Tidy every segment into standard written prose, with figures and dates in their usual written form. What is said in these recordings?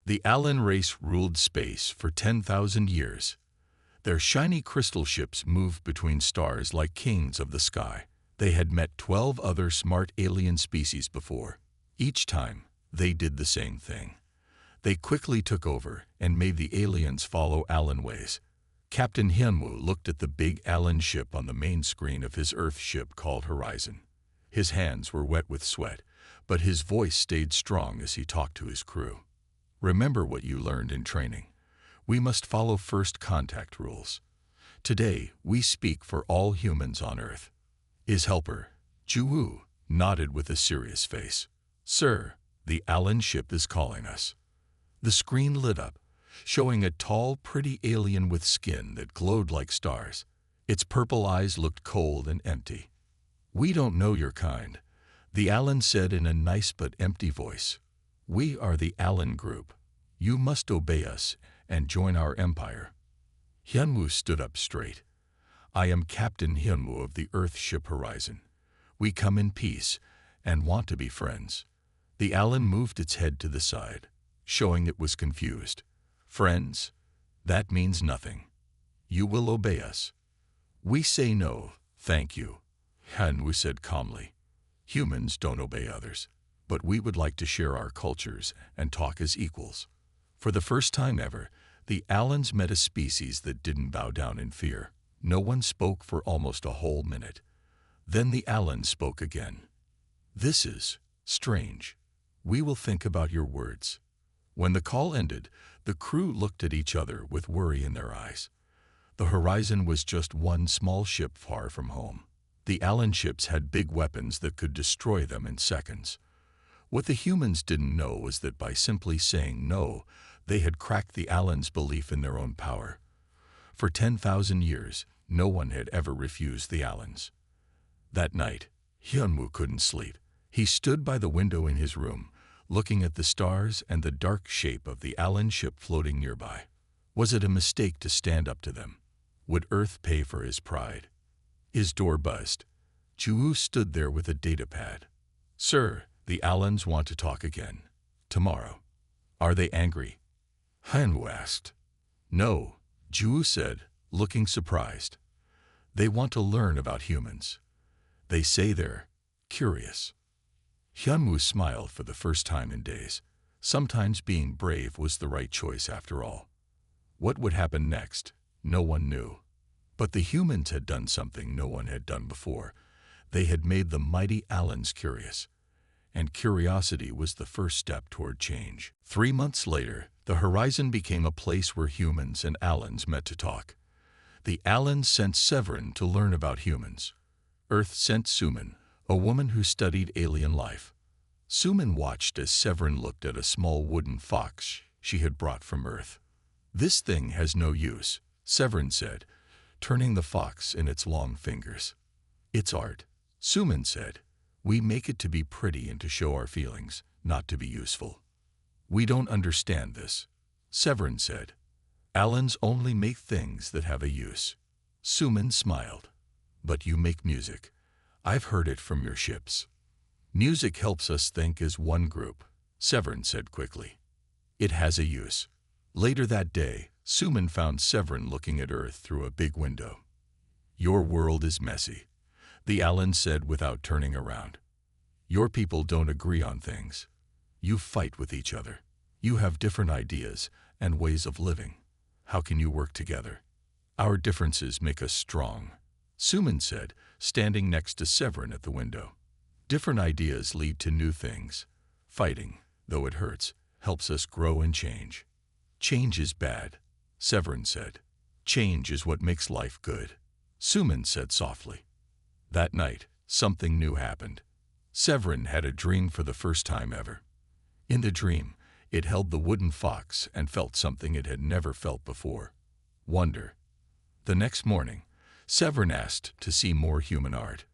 The Allin race ruled space for 10,000 years. Their shiny crystal ships moved between stars like kings of the sky. They had met 12 other smart alien species before. Each time, they did the same thing. They quickly took over and made the aliens follow Allin ways. Captain Hyunwoo looked at the big Allin ship on the main screen of his Earth ship called Horizon. His hands were wet with sweat, but his voice stayed strong as he talked to his crew. Remember what you learned in training. We must follow first contact rules. Today, we speak for all humans on Earth. His helper, Ju-woo, nodded with a serious face. Sir, the Allin ship is calling us. The screen lit up, showing a tall, pretty alien with skin that glowed like stars. Its purple eyes looked cold and empty. We don't know your kind, the Allin said in a nice but empty voice. We are the Allin group. You must obey us and join our empire. Hyunwoo stood up straight. I am Captain Hyunwoo of the Earth ship Horizon. We come in peace and want to be friends. The Allin moved its head to the side, showing it was confused. Friends? That means nothing. You will obey us. We say no, thank you, Hyunwoo said calmly. Humans don't obey others, but we would like to share our cultures and talk as equals. For the first time ever, the Allins met a species that didn't bow down in fear. No one spoke for almost a whole minute. Then the Allin spoke again. This is strange. We will think about your words. When the call ended, the crew looked at each other with worry in their eyes. The Horizon was just one small ship far from home. The Allin ships had big weapons that could destroy them in seconds. What the humans didn't know was that by simply saying no, they had cracked the Allins' belief in their own power. For 10,000 years, no one had ever refused the Allins. That night, Hyunwoo couldn't sleep. He stood by the window in his room, looking at the stars and the dark shape of the Allin ship floating nearby. Was it a mistake to stand up to them? Would Earth pay for his pride? His door buzzed. Ju-woo stood there with a datapad. Sir, the Allins want to talk again. Tomorrow. Are they angry? Hyunwoo asked. No, Ju-woo said, looking surprised. They want to learn about humans. They say they're curious. Hyunwoo smiled for the first time in days. Sometimes being brave was the right choice after all. What would happen next? No one knew. But the humans had done something no one had done before. They had made the mighty Allins curious. And curiosity was the first step toward change. 3 months later, the Horizon became a place where humans and Allins met to talk. The Allins sent Severin to learn about humans. Earth sent Suman, a woman who studied alien life. Suman watched as Severin looked at a small wooden fox she had brought from Earth. This thing has no use, Severin said, turning the fox in its long fingers. It's art, Suman said. We make it to be pretty and to show our feelings, not to be useful. We don't understand this, Severin said. Allins only make things that have a use. Suman smiled. But you make music. I've heard it from your ships. Music helps us think as one group, Severin said quickly. It has a use. Later that day, Suman found Severin looking at Earth through a big window. Your world is messy, the Allin said without turning around. Your people don't agree on things. You fight with each other. You have different ideas and ways of living. How can you work together? Our differences make us strong, Suman said, standing next to Severin at the window. Different ideas lead to new things. Fighting, though it hurts, helps us grow and change. Change is bad, Severin said. Change is what makes life good, Suman said softly. That night, something new happened. Severin had a dream for the first time ever. In the dream, it held the wooden fox and felt something it had never felt before. Wonder. The next morning, Severin asked to see more human art.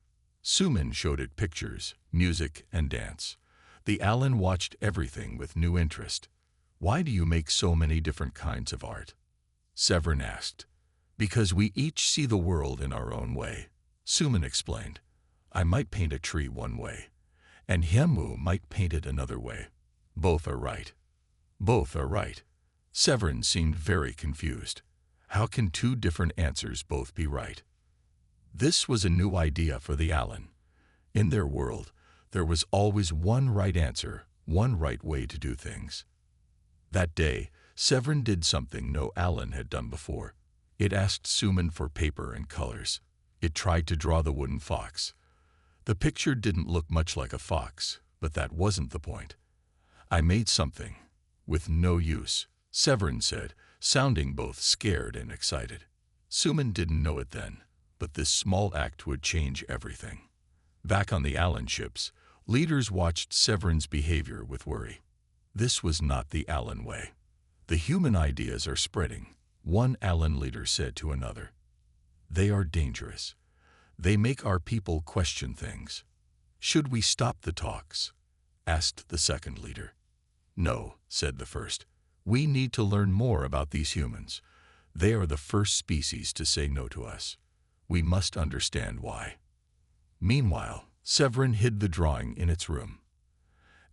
Suman showed it pictures, music, and dance. The Allin watched everything with new interest. Why do you make so many different kinds of art? Severin asked. Because we each see the world in our own way, Suman explained. I might paint a tree one way, and Hyunwoo might paint it another way. Both are right. Both are right. Severin seemed very confused. How can two different answers both be right? This was a new idea for the Allin. In their world, there was always one right answer, one right way to do things. That day, Severin did something no Allin had done before. It asked Suman for paper and colors. It tried to draw the wooden fox. The picture didn't look much like a fox, but that wasn't the point. I made something, with no use, Severin said, sounding both scared and excited. Suman didn't know it then, but this small act would change everything. Back on the Allin ships, leaders watched Severin's behavior with worry. This was not the Allin way. The human ideas are spreading, one Allin leader said to another. They are dangerous. They make our people question things. Should we stop the talks? Asked the second leader. No, said the first. We need to learn more about these humans. They are the first species to say no to us. We must understand why. Meanwhile, Severin hid the drawing in its room.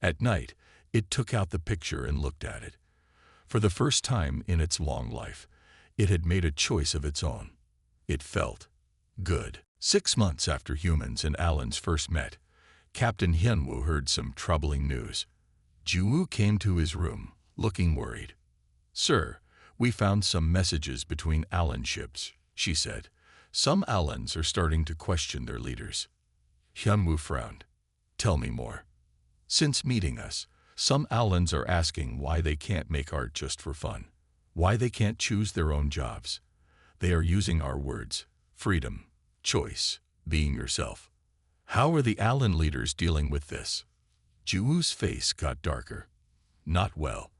At night, it took out the picture and looked at it. For the first time in its long life, it had made a choice of its own. It felt good. 6 months after humans and Allins first met, Captain Hyunwoo heard some troubling news. Ju came to his room, looking worried. Sir, we found some messages between Allin ships, she said. Some Allins are starting to question their leaders. Hyunwoo frowned. Tell me more. Since meeting us, some Allins are asking why they can't make art just for fun, why they can't choose their own jobs. They are using our words, freedom, choice, being yourself. How are the Allin leaders dealing with this? Juwoo's face got darker. Not well.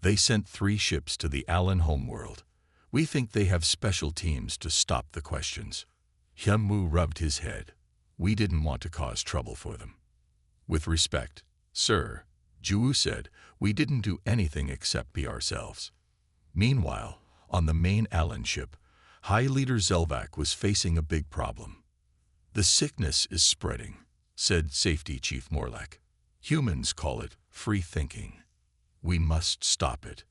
They sent 3 ships to the Allin homeworld. We think they have special teams to stop the questions. Hyunwoo rubbed his head. We didn't want to cause trouble for them. With respect, sir, Juwoo said, we didn't do anything except be ourselves. Meanwhile, on the main Allin ship, High Leader Zelvac was facing a big problem. The sickness is spreading, said Safety Chief Morlach. Humans call it free thinking. We must stop it.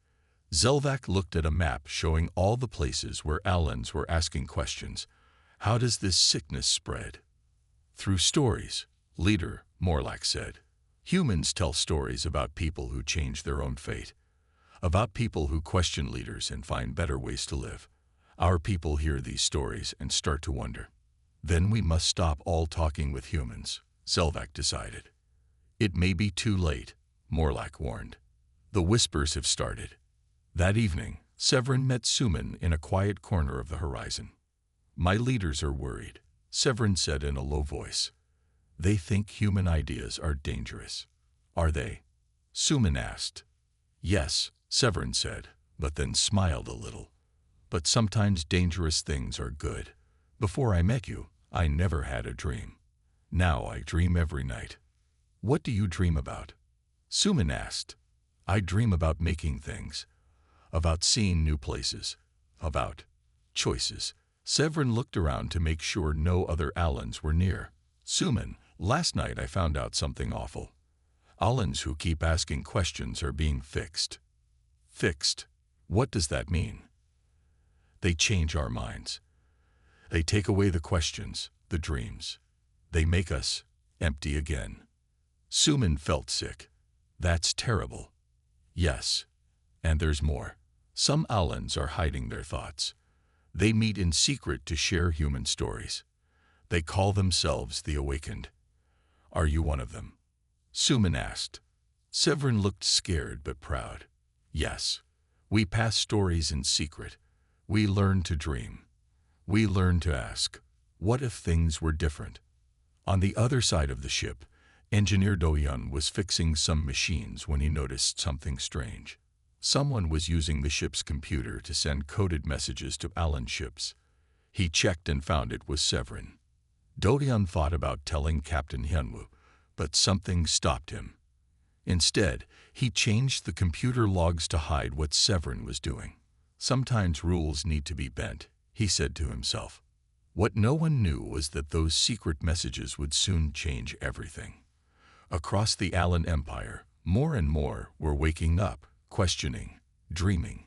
Zelvac looked at a map showing all the places where Allins were asking questions. How does this sickness spread? Through stories, Leader Morlach said. Humans tell stories about people who change their own fate, about people who question leaders and find better ways to live. Our people hear these stories and start to wonder. Then we must stop all talking with humans, Zelvac decided. It may be too late, Morlach warned. The whispers have started. That evening, Severin met Suman in a quiet corner of the horizon. My leaders are worried, Severin said in a low voice. They think human ideas are dangerous. Are they? Suman asked. Yes, Severin said, but then smiled a little. But sometimes dangerous things are good. Before I met you, I never had a dream. Now I dream every night. What do you dream about? Suman asked. I dream about making things, about seeing new places, about choices. Severin looked around to make sure no other Allins were near. Suman, last night I found out something awful. Allins who keep asking questions are being fixed. Fixed? What does that mean? They change our minds. They take away the questions, the dreams. They make us empty again. Suman felt sick. That's terrible. Yes, and there's more. Some Allins are hiding their thoughts. They meet in secret to share human stories. They call themselves the Awakened. Are you one of them? Suman asked. Severin looked scared but proud. Yes, we pass stories in secret. We learn to dream. We learn to ask, what if things were different? On the other side of the ship, Engineer Do-hyun was fixing some machines when he noticed something strange. Someone was using the ship's computer to send coded messages to Allin ships. He checked and found it was Severin. Do-hyun thought about telling Captain Hyunwoo, but something stopped him. Instead, he changed the computer logs to hide what Severin was doing. Sometimes rules need to be bent, he said to himself. What no one knew was that those secret messages would soon change everything. Across the Allin Empire, more and more were waking up, questioning, dreaming,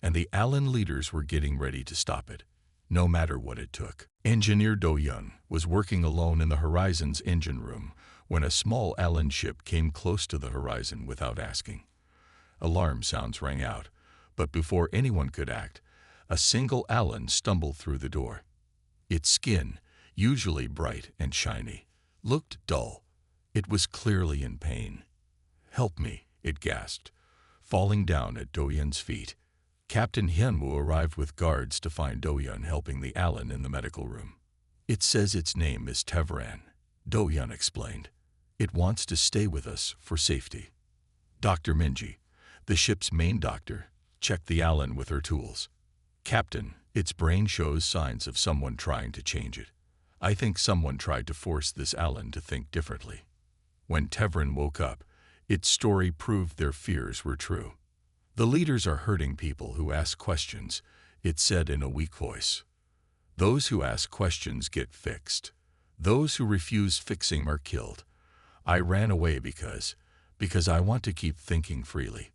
and the Allin leaders were getting ready to stop it, no matter what it took. Engineer Do Yun was working alone in the Horizon's engine room when a small Allin ship came close to the horizon without asking. Alarm sounds rang out, but before anyone could act, a single Allin stumbled through the door. Its skin, usually bright and shiny, looked dull. It was clearly in pain. "Help me," it gasped, falling down at Do Yun's feet. Captain Hyunwoo arrived with guards to find Do Yun helping the Allin in the medical room. "It says its name is Tevran," Do Yun explained. "It wants to stay with us for safety." Dr. Minji, the ship's main doctor, checked the Allin with her tools. "Captain, its brain shows signs of someone trying to change it. I think someone tried to force this Allin to think differently." When Tevran woke up, its story proved their fears were true. "The leaders are hurting people who ask questions," it said in a weak voice. "Those who ask questions get fixed. Those who refuse fixing are killed. I ran away because I want to keep thinking freely."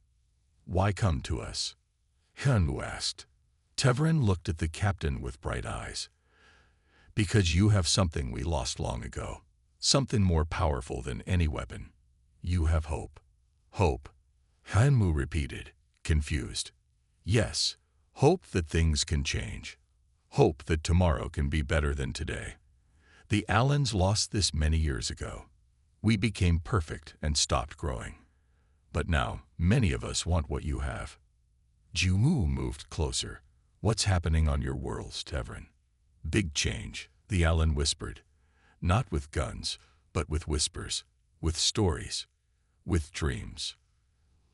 "Why come to us?" Hyunwoo asked. Tevran looked at the captain with bright eyes. "Because you have something we lost long ago, something more powerful than any weapon. You have hope." "Hope?" Hyunwoo repeated, confused. "Yes, hope that things can change. Hope that tomorrow can be better than today. The Allins lost this many years ago. We became perfect and stopped growing. But now, many of us want what you have." Jiwoo moved closer. "What's happening on your worlds, Tevran?" "Big change," the Allin whispered. "Not with guns, but with whispers, with stories, with dreams."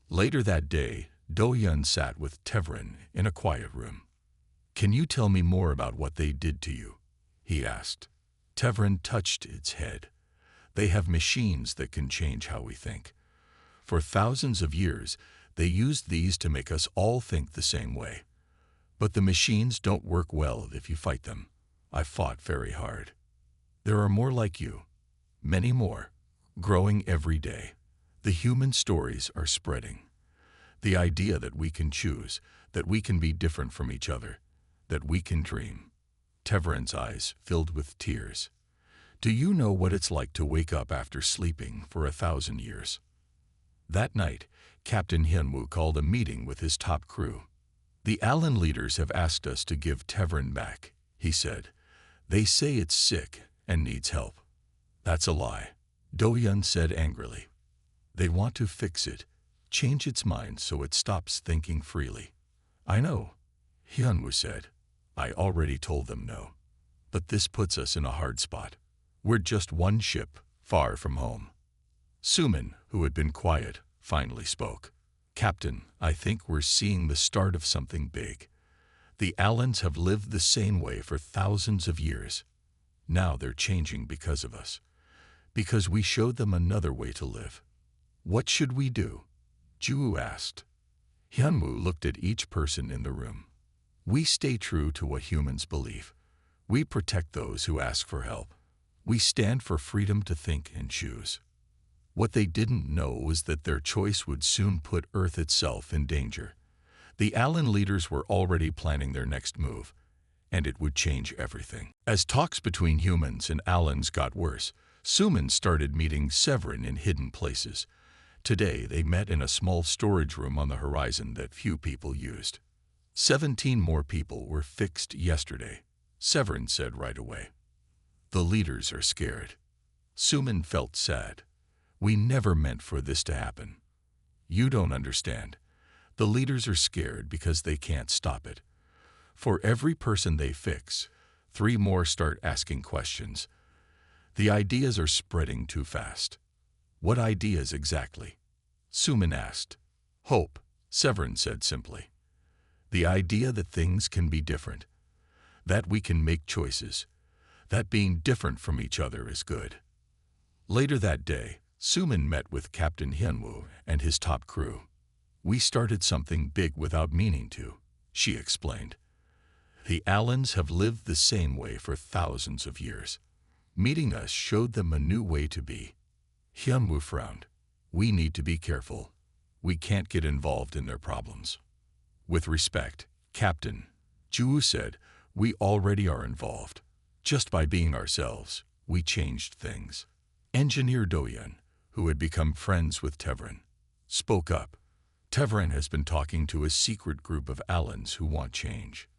Later that day, Do Yun sat with Tevran in a quiet room. "Can you tell me more about what they did to you?" he asked. Tevran touched its head. "They have machines that can change how we think. For thousands of years, they used these to make us all think the same way. But the machines don't work well if you fight them. I fought very hard. There are more like you, many more, growing every day. The human stories are spreading. The idea that we can choose, that we can be different from each other, that we can dream." Tevran's eyes filled with tears. "Do you know what it's like to wake up after sleeping for 1,000 years?" That night, Captain Hyunwoo called a meeting with his top crew. "The Allin leaders have asked us to give Tevran back," he said. "They say it's sick and needs help." "That's a lie," Do Yun said angrily. "They want to fix it, change its mind so it stops thinking freely." "I know," Hyunwoo said. "I already told them no. But this puts us in a hard spot. We're just one ship, far from home." Suman, who had been quiet, finally spoke. "Captain, I think we're seeing the start of something big. The Allins have lived the same way for thousands of years. Now they're changing because of us, because we showed them another way to live." "What should we do?" Jiwoo asked. Hyunwoo looked at each person in the room. "We stay true to what humans believe. We protect those who ask for help. We stand for freedom to think and choose." What they didn't know was that their choice would soon put Earth itself in danger. The Allin leaders were already planning their next move, and it would change everything. As talks between humans and Allins got worse, Suman started meeting Severin in hidden places. Today, they met in a small storage room on the horizon that few people used. 17 more people were fixed yesterday, Severin said right away. "The leaders are scared." Suman felt sad. "We never meant for this to happen. You don't understand. The leaders are scared because they can't stop it. For every person they fix, 3 more start asking questions. The ideas are spreading too fast." "What ideas exactly?" Suman asked. "Hope," Severin said simply. "The idea that things can be different, that we can make choices, that being different from each other is good." Later that day, Suman met with Captain Hyunwoo and his top crew. "We started something big without meaning to," she explained. "The Allins have lived the same way for thousands of years. Meeting us showed them a new way to be." Hyunwoo frowned. "We need to be careful." We can't get involved in their problems. With respect, Captain, Ju said, we already are involved. Just by being ourselves, we changed things. Engineer Doyan, who had become friends with Tevran, spoke up. Tevran has been talking to a secret group of Allins who want change.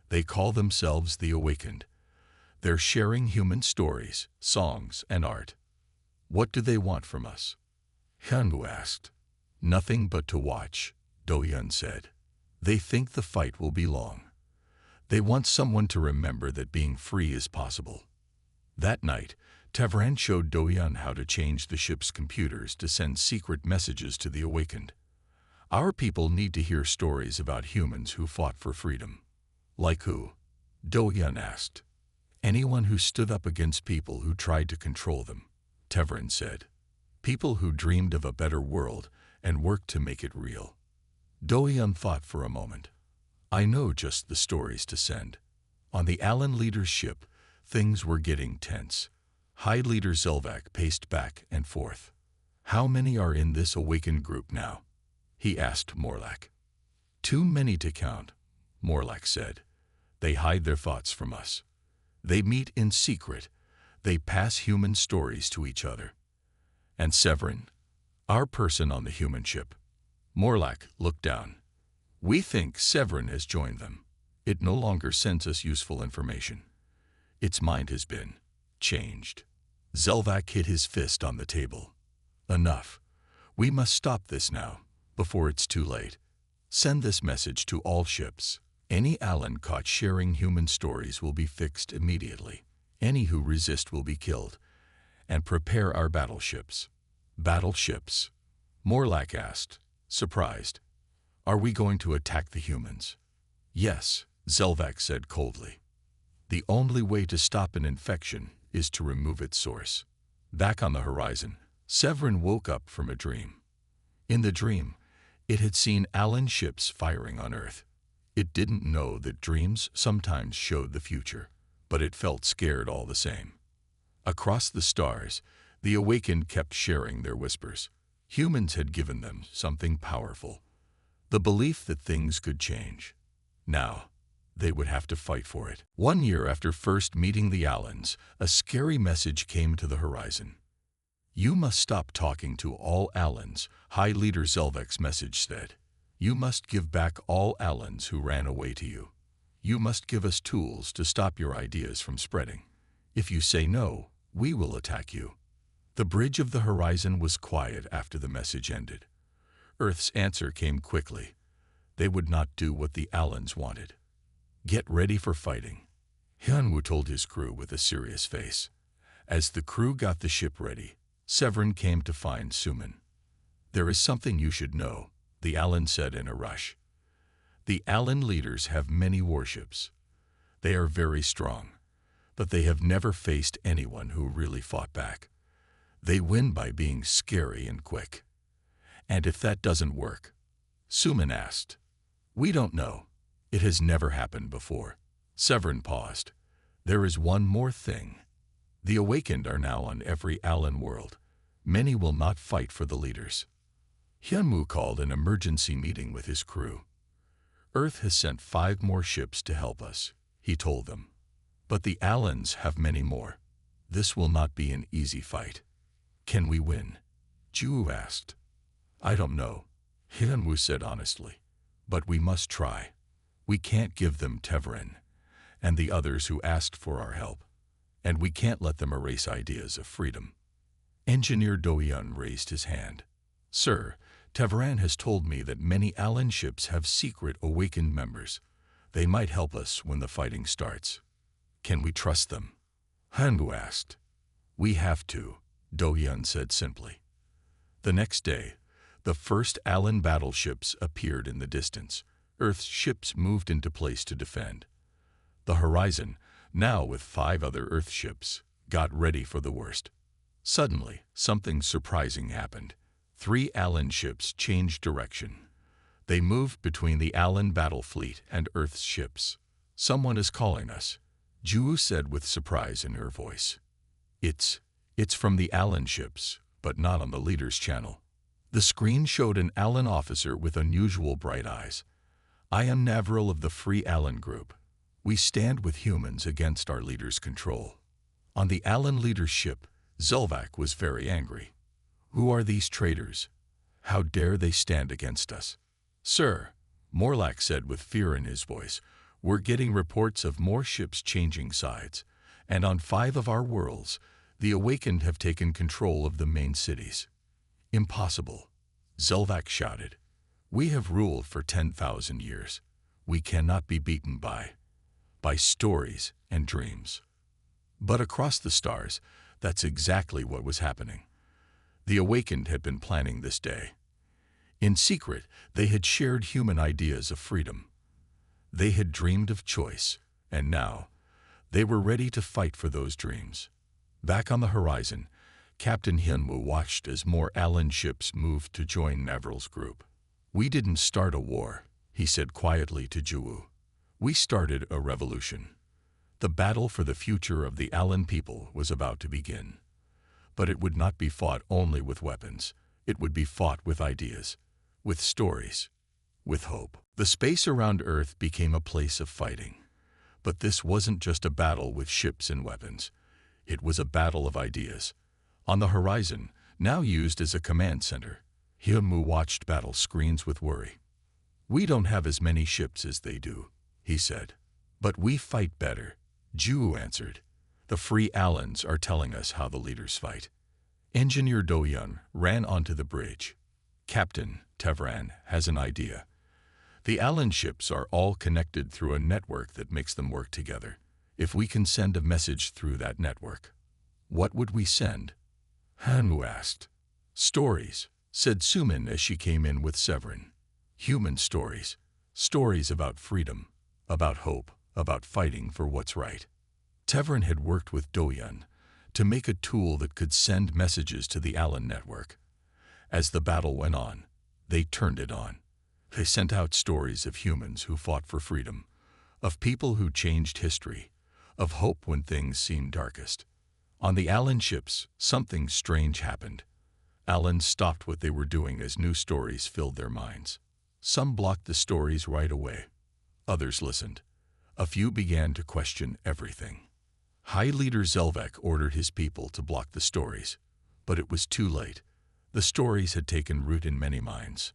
They call themselves the Awakened. They're sharing human stories, songs, and art. What do they want from us? Hyunwoo asked. Nothing but to watch, Doyan said. They think the fight will be long. They want someone to remember that being free is possible. That night, Tevran showed Doyan how to change the ship's computers to send secret messages to the Awakened. Our people need to hear stories about humans who fought for freedom. Like who? Doyan asked. Anyone who stood up against people who tried to control them, Tevran said. People who dreamed of a better world and worked to make it real. Doyan thought for a moment. I know just the stories to send. On the Allin leader's ship, things were getting tense. High Leader Zelvac paced back and forth. How many are in this awakened group now? He asked Morlach. Too many to count, Morlach said. They hide their thoughts from us. They meet in secret. They pass human stories to each other. And Severin, our person on the human ship. Morlach looked down. We think Severin has joined them. It no longer sends us useful information. Its mind has been changed. Zelvac hit his fist on the table. Enough. We must stop this now, before it's too late. Send this message to all ships. Any Allin caught sharing human stories will be fixed immediately. Any who resist will be killed. And prepare our battleships. Battleships? Morlach asked, surprised. Are we going to attack the humans? Yes, Zelvac said coldly. The only way to stop an infection is to remove its source. Back on the horizon, Severin woke up from a dream. In the dream, it had seen Allin ships firing on Earth. It didn't know that dreams sometimes showed the future, but it felt scared all the same. Across the stars, the Awakened kept sharing their whispers. Humans had given them something powerful, the belief that things could change. Now, they would have to fight for it. 1 year after first meeting the Allins, a scary message came to the horizon. You must stop talking to all Allins, High Leader Zelvac's message said. You must give back all Allins who ran away to you. You must give us tools to stop your ideas from spreading. If you say no, we will attack you. The bridge of the horizon was quiet after the message ended. Earth's answer came quickly. They would not do what the Allins wanted. Get ready for fighting, Hyunwoo told his crew with a serious face. As the crew got the ship ready, Severin came to find Suman. There is something you should know, the Allin said in a rush. The Allin leaders have many warships. They are very strong, but they have never faced anyone who really fought back. They win by being scary and quick. And if that doesn't work? Suman asked. We don't know. It has never happened before. Severin paused. There is one more thing. The Awakened are now on every Allin world. Many will not fight for the leaders. Hyunwoo called an emergency meeting with his crew. Earth has sent 5 more ships to help us, he told them. But the Allins have many more. This will not be an easy fight. Can we win? Ju asked. I don't know, Hyunwoo said honestly. But we must try. We can't give them Tevran and the others who asked for our help. And we can't let them erase ideas of freedom. Engineer Doyan raised his hand. Sir, Tevran has told me that many Allin ships have secret Awakened members. They might help us when the fighting starts. Can we trust them? Hyunwoo asked. We have to, Doyan said simply. The next day, the first Allin battleships appeared in the distance. Earth's ships moved into place to defend. The horizon, now with 5 other Earth ships, got ready for the worst. Suddenly, something surprising happened. 3 Allin ships changed direction. They moved between the Allin battle fleet and Earth's ships. Someone is calling us, Ju said with surprise in her voice. It's from the Allin ships, but not on the leader's channel. The screen showed an Allin officer with unusual bright eyes. "I am Navril of the Free Allin Group. We stand with humans against our leader's control." On the Allin leader's ship, Zelvac was very angry. "Who are these traitors? How dare they stand against us?" "Sir," Morlack said with fear in his voice, "we're getting reports of more ships changing sides, and on 5 of our worlds, the Awakened have taken control of the main cities." "Impossible," Zelvac shouted. "We have ruled for 10,000 years. We cannot be beaten by stories and dreams." But across the stars, that's exactly what was happening. The Awakened had been planning this day. In secret, they had shared human ideas of freedom. They had dreamed of choice, and now, they were ready to fight for those dreams. Back on the horizon, Captain Hyunwoo watched as more Allin ships moved to join Navril's group. "We didn't start a war," he said quietly to Juwoo. "We started a revolution." The battle for the future of the Allin people was about to begin. But it would not be fought only with weapons. It would be fought with ideas, with stories, with hope. The space around Earth became a place of fighting. But this wasn't just a battle with ships and weapons. It was a battle of ideas. On the horizon, now used as a command center, Hyunwoo watched battle screens with worry. "We don't have as many ships as they do," he said. "But we fight better," Juwoo answered. "The Free Allins are telling us how the leaders fight." Engineer Do-Yun ran onto the bridge. "Captain, Tevran has an idea. The Allin ships are all connected through a network that makes them work together. If we can send a message through that network." "What would we send?" Hyunwoo asked. "Stories," said Sumin as she came in with Severin. "Human stories. Stories about freedom, about hope, about fighting for what's right." Tevran had worked with Do-Yun to make a tool that could send messages to the Allin network. As the battle went on, they turned it on. They sent out stories of humans who fought for freedom, of people who changed history, of hope when things seemed darkest. On the Allin ships, something strange happened. Allins stopped what they were doing as new stories filled their minds. Some blocked the stories right away. Others listened. A few began to question everything. High Leader Zelvac ordered his people to block the stories, but it was too late. The stories had taken root in many minds.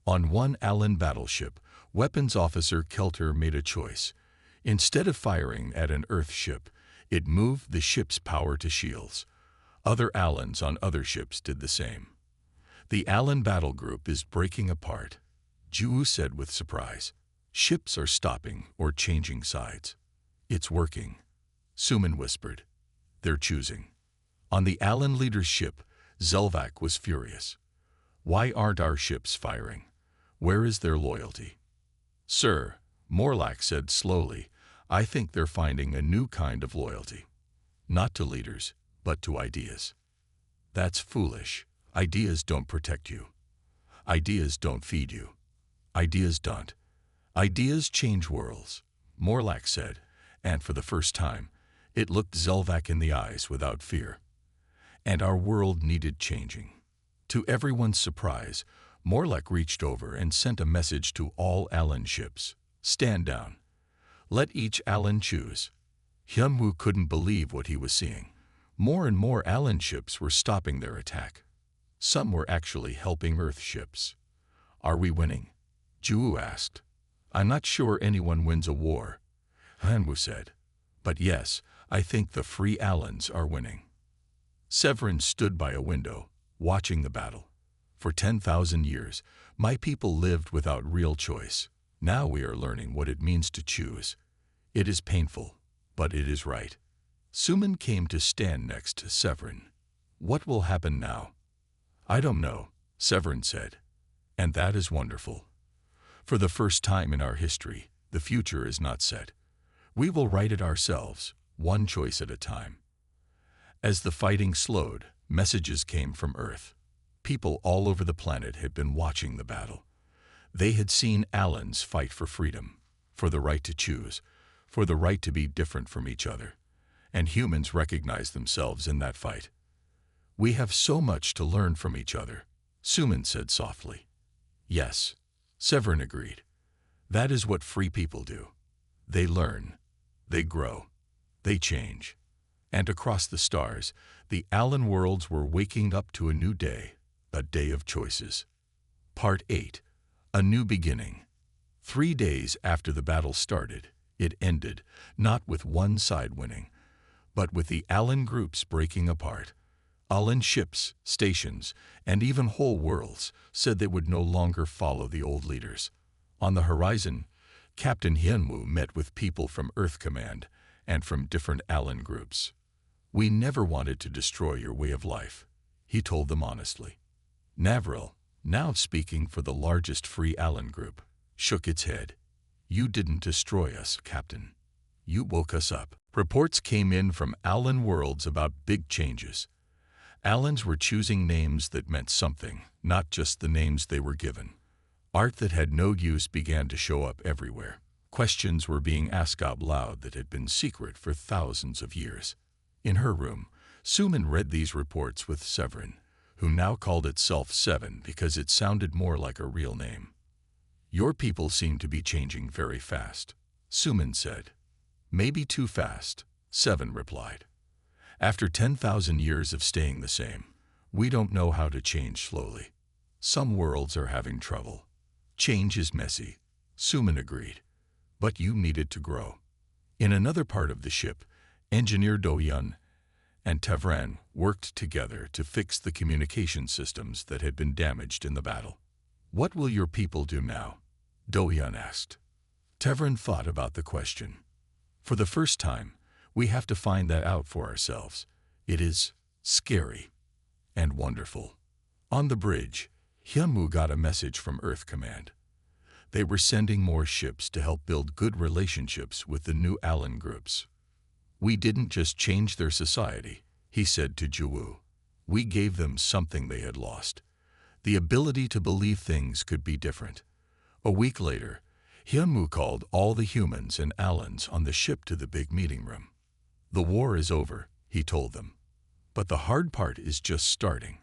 On one Allin battleship, Weapons Officer Kelter made a choice. Instead of firing at an Earth ship, it moved the ship's power to shields. Other Allins on other ships did the same. "The Allin battle group is breaking apart," Juwoo said with surprise. "Ships are stopping or changing sides." "It's working," Sumin whispered. "They're choosing." On the Allin leader's ship, Zelvac was furious. "Why aren't our ships firing? Where is their loyalty?" "Sir," Morlack said slowly, "I think they're finding a new kind of loyalty. Not to leaders, but to ideas." "That's foolish. Ideas don't protect you. Ideas don't feed you. Ideas don't. Ideas change worlds," Morlack said, and for the first time, it looked Zelvac in the eyes without fear. "And our world needed changing." To everyone's surprise, Morlack reached over and sent a message to all Allin ships. "Stand down. Let each Allin choose." Hyunwoo couldn't believe what he was seeing. More and more Allin ships were stopping their attack. Some were actually helping Earth ships. "Are we winning?" Juwoo asked. "I'm not sure anyone wins a war," Hyunwoo said. "But yes, I think the Free Allins are winning." Severin stood by a window, watching the battle. "For 10,000 years, my people lived without real choice. Now we are learning what it means to choose. It is painful, but it is right." Sumin came to stand next to Severin. "What will happen now?" "I don't know," Severin said. "And that is wonderful. For the first time in our history, the future is not set. We will write it ourselves, one choice at a time." As the fighting slowed, messages came from Earth. People all over the planet had been watching the battle. They had seen Allins fight for freedom, for the right to choose, for the right to be different from each other. And humans recognized themselves in that fight. "We have so much to learn from each other," Suman said softly. Yes, Severin agreed. That is what free people do. They learn, they grow, they change. And across the stars, the Allin worlds were waking up to a new day, a day of choices. Part 8. A New Beginning. 3 days after the battle started, it ended, not with one side winning, but with the Allin groups breaking apart. Allin ships, stations, and even whole worlds said they would no longer follow the old leaders. On the horizon, Captain Hyunwoo met with people from Earth Command and from different Allin groups. We never wanted to destroy your way of life, he told them honestly. Navril, now speaking for the largest free Allin group, shook its head. You didn't destroy us, Captain. You woke us up. Reports came in from Allin worlds about big changes. Allins were choosing names that meant something, not just the names they were given. Art that had no use began to show up everywhere. Questions were being asked out loud that had been secret for thousands of years. In her room, Suman read these reports with Severin, who now called itself Seven because it sounded more like a real name. Your people seem to be changing very fast, Suman said. Maybe too fast, Seven replied. After 10,000 years of staying the same, we don't know how to change slowly. Some worlds are having trouble. Change is messy, Suman agreed. But you needed to grow. In another part of the ship, Engineer Do-Yun and Tevran worked together to fix the communication systems that had been damaged in the battle. What will your people do now? Do-Yun asked. Tevran thought about the question. For the first time, we have to find that out for ourselves. It is scary and wonderful. On the bridge, Hyunwoo got a message from Earth Command. They were sending more ships to help build good relationships with the new Allin groups. We didn't just change their society, he said to Jiwoo. We gave them something they had lost. The ability to believe things could be different. A week later, Hyunwoo called all the humans and Allins on the ship to the big meeting room. The war is over, he told them. But the hard part is just starting.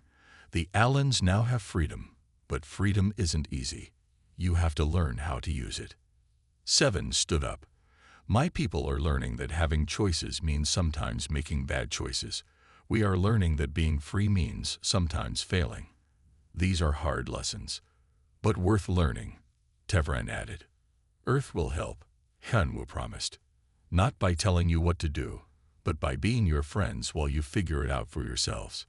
The Allins now have freedom, but freedom isn't easy. You have to learn how to use it. Seven stood up. My people are learning that having choices means sometimes making bad choices. We are learning that being free means sometimes failing. These are hard lessons, but worth learning, Tevran added. Earth will help, Hyunwoo promised. Not by telling you what to do, but by being your friends while you figure it out for yourselves.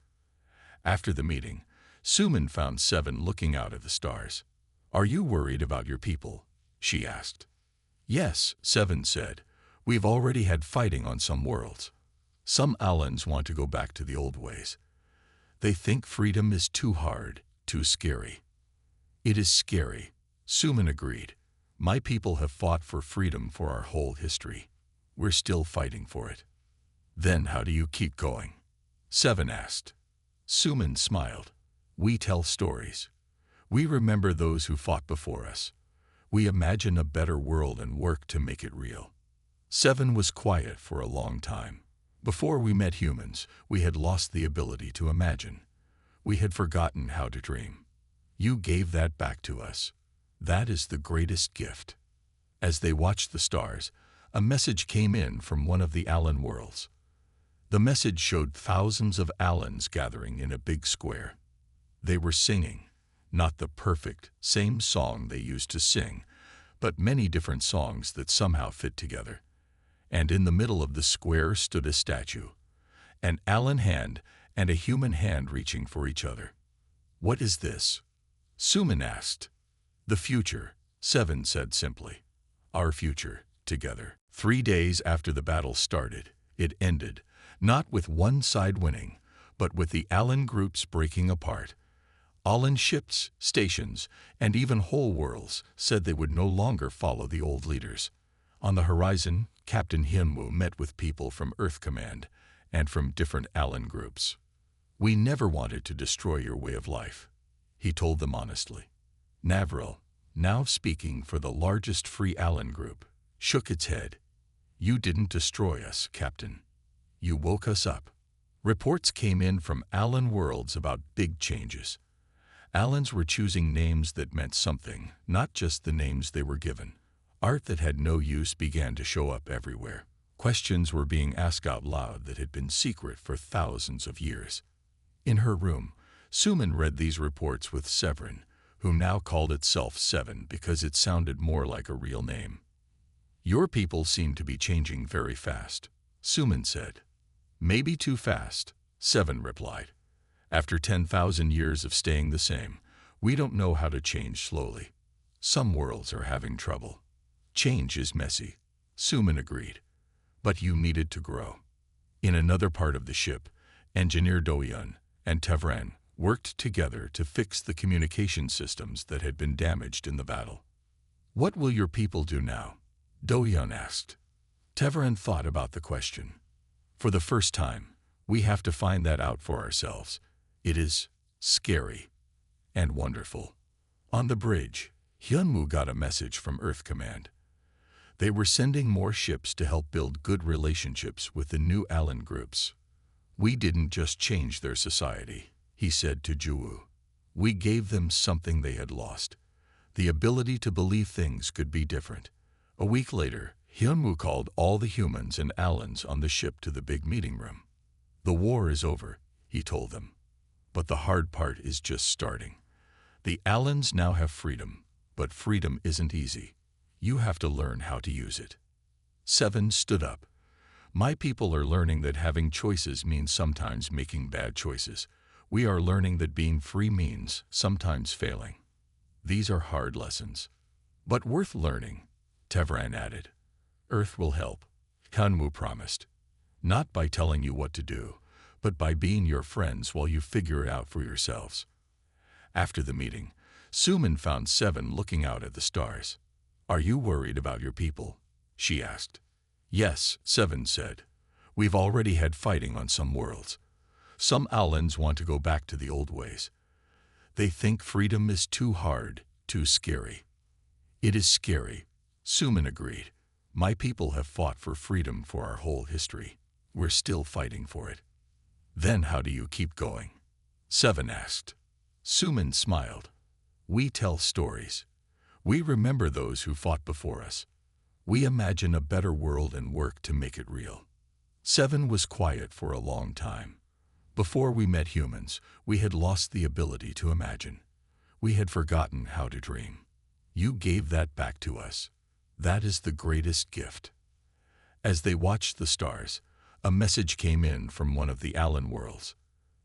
After the meeting, Suman found Seven looking out at the stars. Are you worried about your people? She asked. Yes, Seven said. We've already had fighting on some worlds. Some Allins want to go back to the old ways. They think freedom is too hard, too scary. It is scary, Suman agreed. My people have fought for freedom for our whole history. We're still fighting for it. Then how do you keep going? Seven asked. Suman smiled. We tell stories. We remember those who fought before us. We imagine a better world and work to make it real. Seven was quiet for a long time. Before we met humans, we had lost the ability to imagine. We had forgotten how to dream. You gave that back to us. That is the greatest gift. As they watched the stars, a message came in from one of the Allin worlds. The message showed thousands of Allins gathering in a big square. They were singing, not the perfect same song they used to sing, but many different songs that somehow fit together. And in the middle of the square stood a statue, an Allin hand and a human hand reaching for each other. What is this? Suman asked. The future, Seven said simply. Our future, together. 3 days after the battle started, it ended, not with one side winning, but with the Allin groups breaking apart. Allin ships, stations, and even whole worlds said they would no longer follow the old leaders. On the horizon, Captain Hyunwoo met with people from Earth Command and from different Allin groups. We never wanted to destroy your way of life, he told them honestly. Navril, now speaking for the largest free Allin group, shook its head. You didn't destroy us, Captain. You woke us up. Reports came in from Allin worlds about big changes. Allins were choosing names that meant something, not just the names they were given. Art that had no use began to show up everywhere. Questions were being asked out loud that had been secret for thousands of years. In her room, Suman read these reports with Severin, who now called itself Seven because it sounded more like a real name. "Your people seem to be changing very fast," Suman said. "Maybe too fast," Seven replied. "After 10,000 years of staying the same, we don't know how to change slowly. Some worlds are having trouble." "Change is messy," Suman agreed. "But you needed to grow." In another part of the ship, Engineer Doyun and Tevran worked together to fix the communication systems that had been damaged in the battle. "What will your people do now?" Doyun asked. Tevran thought about the question. "For the first time, we have to find that out for ourselves. It is scary and wonderful." On the bridge, Hyunwoo got a message from Earth Command. They were sending more ships to help build good relationships with the new Allin groups. "We didn't just change their society," he said to Juwoo. "We gave them something they had lost, the ability to believe things could be different." A week later, Hyunwoo called all the humans and Allins on the ship to the big meeting room. "The war is over," he told them. "But the hard part is just starting. The Allins now have freedom, but freedom isn't easy. You have to learn how to use it." Seven stood up. "My people are learning that having choices means sometimes making bad choices. We are learning that being free means sometimes failing. These are hard lessons, but worth learning," Tevran added. "Earth will help," Hyunwoo promised. "Not by telling you what to do, but by being your friends while you figure it out for yourselves." After the meeting, Suman found Seven looking out at the stars. "Are you worried about your people?" she asked. "Yes," Seven said. "We've already had fighting on some worlds. Some Allins want to go back to the old ways. They think freedom is too hard, too scary." "It is scary," Suman agreed. "My people have fought for freedom for our whole history. We're still fighting for it." "Then how do you keep going?" Seven asked. Suman smiled. "We tell stories. We remember those who fought before us. We imagine a better world and work to make it real." Seven was quiet for a long time. "Before we met humans, we had lost the ability to imagine. We had forgotten how to dream. You gave that back to us. That is the greatest gift." As they watched the stars, a message came in from one of the Allin worlds.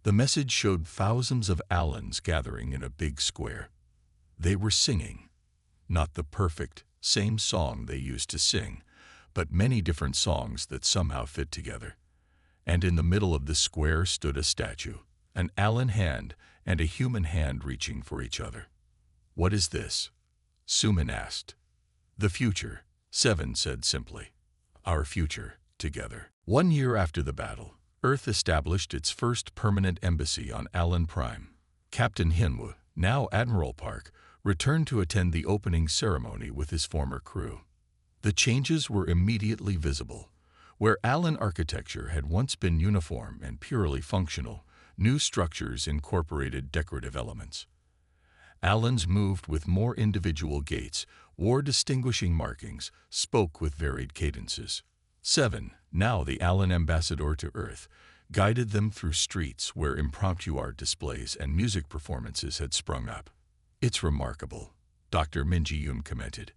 The message showed thousands of Allins gathering in a big square. They were singing, not the perfect, same song they used to sing, but many different songs that somehow fit together. And in the middle of the square stood a statue, an Allin hand and a human hand reaching for each other. "What is this?" Suman asked. "The future," Seven said simply. "Our future, together." 1 year after the battle, Earth established its first permanent embassy on Allin Prime. Captain Hyunwoo, now Admiral Park, returned to attend the opening ceremony with his former crew. The changes were immediately visible. Where Allin architecture had once been uniform and purely functional, new structures incorporated decorative elements. Allins moved with more individual gaits, wore distinguishing markings, spoke with varied cadences. Seven, now the Allin ambassador to Earth, guided them through streets where impromptu art displays and music performances had sprung up. "It's remarkable," Dr. Minji-Yoon commented.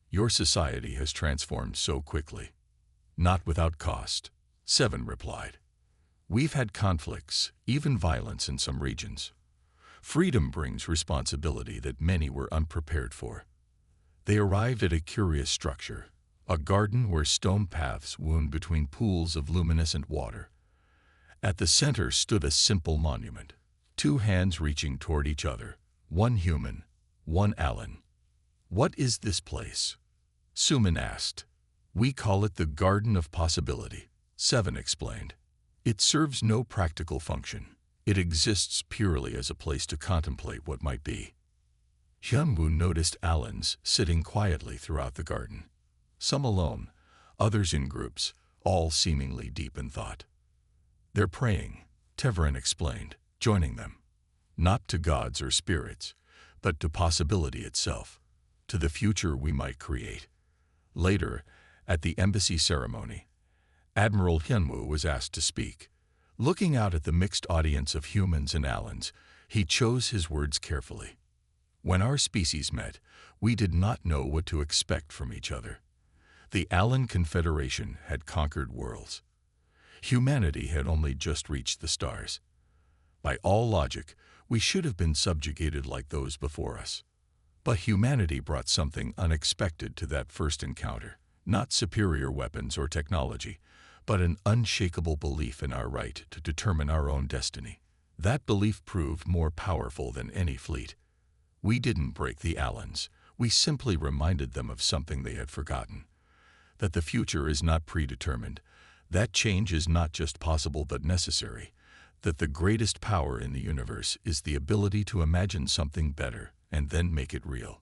"Your society has transformed so quickly." "Not without cost," Seven replied. "We've had conflicts, even violence in some regions. Freedom brings responsibility that many were unprepared for." They arrived at a curious structure, a garden where stone paths wound between pools of luminescent water. At the center stood a simple monument, 2 hands reaching toward each other, one human, one Allin. "What is this place?" Suman asked. "We call it the Garden of Possibility," Seven explained. "It serves no practical function. It exists purely as a place to contemplate what might be." Hyunwoo noticed Allins sitting quietly throughout the garden. Some alone, others in groups, all seemingly deep in thought. "They're praying," Tevran explained, joining them. not to gods or spirits, but to possibility itself, to the future we might create. Later, at the embassy ceremony, Admiral Hyunwoo was asked to speak. Looking out at the mixed audience of humans and Allins, he chose his words carefully. When our species met, we did not know what to expect from each other. The Allin Confederation had conquered worlds. Humanity had only just reached the stars. By all logic, we should have been subjugated like those before us. But humanity brought something unexpected to that first encounter. Not superior weapons or technology, but an unshakable belief in our right to determine our own destiny. That belief proved more powerful than any fleet. We didn't break the Allins. We simply reminded them of something they had forgotten. That the future is not predetermined. That change is not just possible but necessary. That the greatest power in the universe is the ability to imagine something better and then make it real.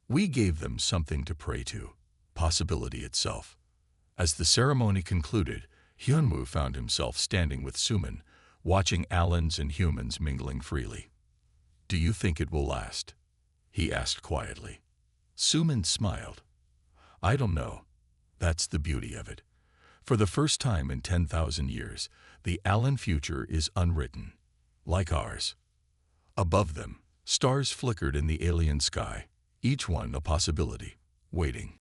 We gave them something to pray to, possibility itself. As the ceremony concluded, Hyunwoo found himself standing with Suman, watching Allins and humans mingling freely. "Do you think it will last?" he asked quietly. Suman smiled. "I don't know. That's the beauty of it. For the first time in 10,000 years, the Allin future is unwritten, like ours." Above them, stars flickered in the alien sky, each one a possibility, waiting.